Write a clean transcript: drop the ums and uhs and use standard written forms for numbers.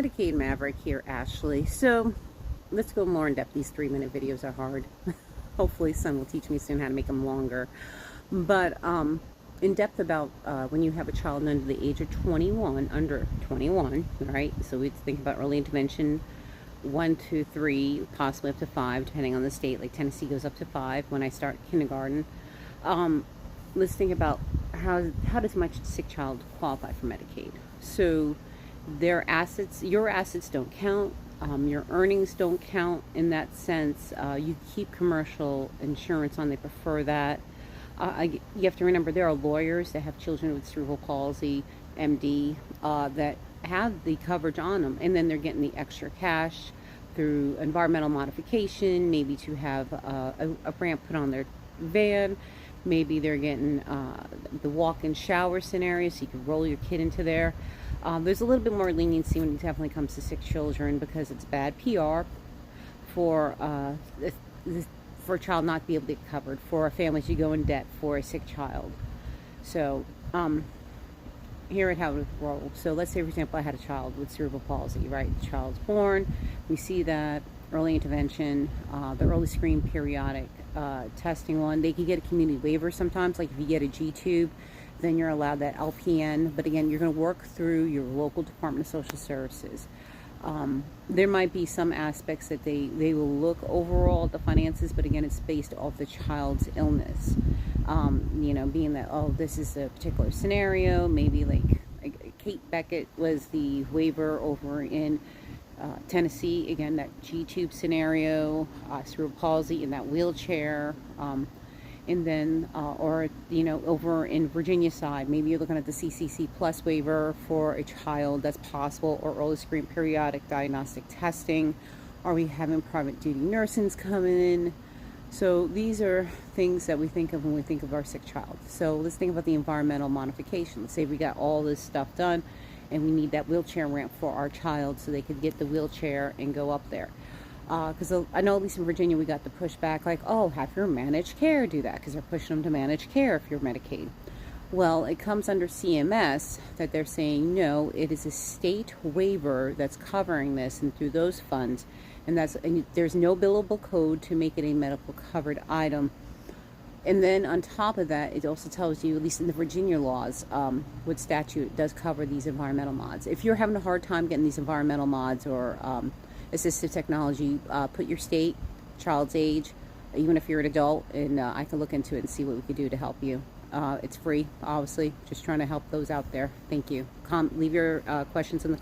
Medicaid Maverick here, Ashley. So let's go more in depth. These 3-minute videos are hard. Hopefully Son will teach me soon how to make them longer. But in depth about when you have a child under the age of 21, under 21, right? So we think about early intervention, 1, 2, 3, possibly up to 5, depending on the state. Like Tennessee goes up to 5 when I start kindergarten. Let's think about how does my sick child qualify for Medicaid. So their assets, your assets don't count. Your earnings don't count in that sense. You keep commercial insurance on, they prefer that. You have to remember there are lawyers that have children with cerebral palsy, MD, that have the coverage on them, and then they're getting the extra cash through environmental modification, maybe to have a ramp put on their van. Maybe they're getting the walk-in shower scenario, so you can roll your kid into there. There's a little bit more leniency when it definitely comes to sick children, because it's bad PR for a child not to be able to get covered, for a family to go in debt for a sick child. So here at how it rolls. So let's say, for example, I had a child with cerebral palsy, right? The child's born. We see that early intervention, the early screen periodic testing one. They can get a community waiver sometimes, like if you get a G-tube, then you're allowed that LPN. But again, you're going to work through your local Department of Social Services. There might be some aspects that they will look overall at the finances, but again, it's based off the child's illness. You know, being that, oh, this is a particular scenario, maybe like Kate Beckett was the waiver over in Tennessee, again, that G-tube scenario, cerebral palsy in that wheelchair, and then, or, you know, over in Virginia side, maybe you're looking at the CCC plus waiver for a child, that's possible, or early screen periodic diagnostic testing. Are we having private duty nursings come in? So these are things that we think of when we think of our sick child. So let's think about the environmental modification. Let's say we got all this stuff done and we need that wheelchair ramp for our child so they could get the wheelchair and go up there. Because I know at least in Virginia we got the pushback like, oh, have your managed care do that, because they're pushing them to managed care if you're Medicaid. Well, it comes under CMS that they're saying, no, it is a state waiver that's covering this, and through those funds, and there's no billable code to make it a medical covered item. And then on top of that, it also tells you, at least in the Virginia laws, what statute does cover these environmental mods. If you're having a hard time getting these environmental mods or assistive technology, put your state, child's age, even if you're an adult, and I can look into it and see what we could do to help you. It's free, obviously, just trying to help those out there. Thank you. Leave your questions in the